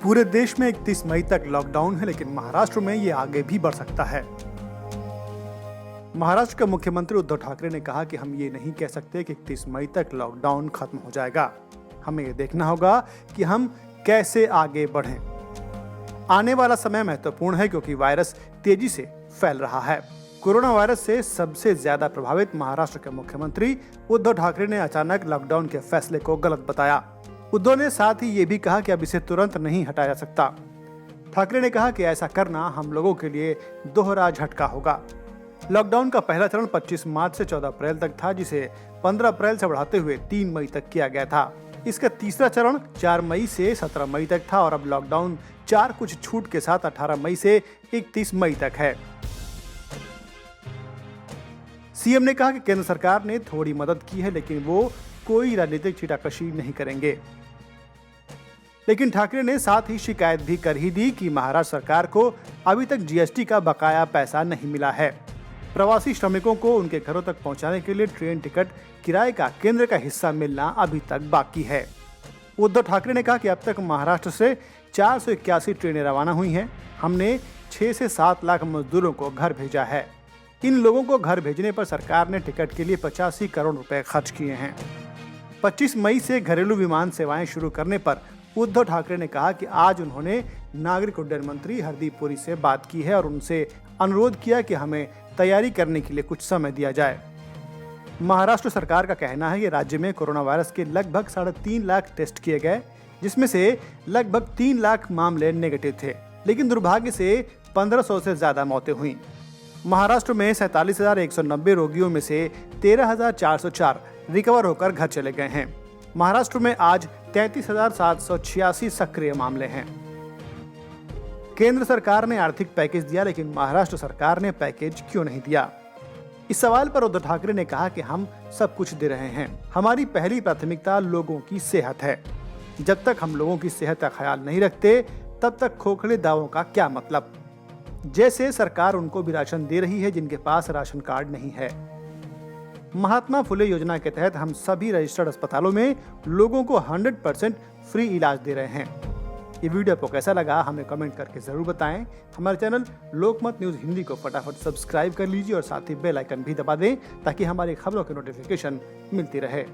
पूरे देश में 31 मई तक लॉकडाउन है, लेकिन महाराष्ट्र में ये आगे भी बढ़ सकता है। महाराष्ट्र के मुख्यमंत्री उद्धव ठाकरे ने कहा कि हम ये नहीं कह सकते कि 31 मई तक लॉकडाउन खत्म हो जाएगा। हमें ये देखना होगा कि हम कैसे आगे बढ़ें। आने वाला समय महत्वपूर्ण है क्योंकि वायरस तेजी से फैल रहा है। कोरोना वायरस से सबसे ज्यादा प्रभावित महाराष्ट्र के मुख्यमंत्री उद्धव ठाकरे ने अचानक लॉकडाउन के फैसले को गलत बताया। उद्धव ने साथ ही ये भी कहा कि अब इसे तुरंत नहीं हटाया जा सकता। ठाकरे ने कहा कि ऐसा करना हम लोगों के लिए दोहरा झटका होगा। लॉकडाउन का पहला चरण 25 मार्च से 14 अप्रैल तक था, जिसे 15 अप्रैल से बढ़ाते हुए 3 मई तक किया गया था। इसका तीसरा चरण 4 मई से 17 मई तक था और अब लॉकडाउन 4 कुछ छूट के साथ 18 मई से 31 मई तक है। सीएम ने कहा कि केंद्र सरकार ने थोड़ी मदद की है, लेकिन वो कोई राजनीतिक छीटाकशी नहीं करेंगे। लेकिन ठाकरे ने साथ ही शिकायत भी कर ही दी कि महाराष्ट्र सरकार को अभी तक जीएसटी का बकाया पैसा नहीं मिला है। प्रवासी श्रमिकों को उनके घरों तक पहुंचाने के लिए ट्रेन टिकट किराए का केंद्र का हिस्सा मिलना अभी तक बाकी है। उद्धव ठाकरे ने कहा कि अब तक महाराष्ट्र से 481 ट्रेनें रवाना हुई हैं। हमने 6 से 7 लाख मजदूरों को घर भेजा है। इन लोगों को घर भेजने पर सरकार ने टिकट के लिए 85 करोड़ रुपए खर्च किए हैं। 25 मई से घरेलू विमान सेवाएं शुरू करने पर उद्धव ठाकरे ने कहा कि आज उन्होंने नागरिक उड्डयन मंत्री हरदीप पुरी से बात की है और उनसे अनुरोध किया कि हमें तैयारी करने के लिए कुछ समय दिया जाए। महाराष्ट्र सरकार का कहना है कि राज्य में कोरोना वायरस के लगभग 3.5 लाख टेस्ट किए गए, जिसमें से लगभग 3 लाख मामले नेगेटिव थे, लेकिन दुर्भाग्य से 1500 से ज्यादा मौतें हुई। महाराष्ट्र में 47,190 रोगियों में से 13,404 रिकवर होकर घर चले गए हैं। महाराष्ट्र में आज 33,786 सक्रिय मामले हैं। केंद्र सरकार ने आर्थिक पैकेज दिया, लेकिन महाराष्ट्र सरकार ने पैकेज क्यों नहीं दिया? इस सवाल पर उद्धव ठाकरे ने कहा कि हम सब कुछ दे रहे हैं। हमारी पहली प्राथमिकता लोगों की सेहत है। जब तक हम लोगों की सेहत का ख्याल नहीं रखते, तब तक खोखले दावों का क्या मतलब? जैसे सरकार उनको भी राशन दे रही है जिनके पास राशन कार्ड नहीं है। महात्मा फुले योजना के तहत हम सभी रजिस्टर्ड अस्पतालों में लोगों को 100% फ्री इलाज दे रहे हैं। ये वीडियो आपको कैसा लगा हमें कमेंट करके जरूर बताएं। हमारे चैनल लोकमत न्यूज हिंदी को फटाफट सब्सक्राइब कर लीजिए और साथ ही बेल आइकन भी दबा दें ताकि हमारी खबरों की नोटिफिकेशन मिलती रहे।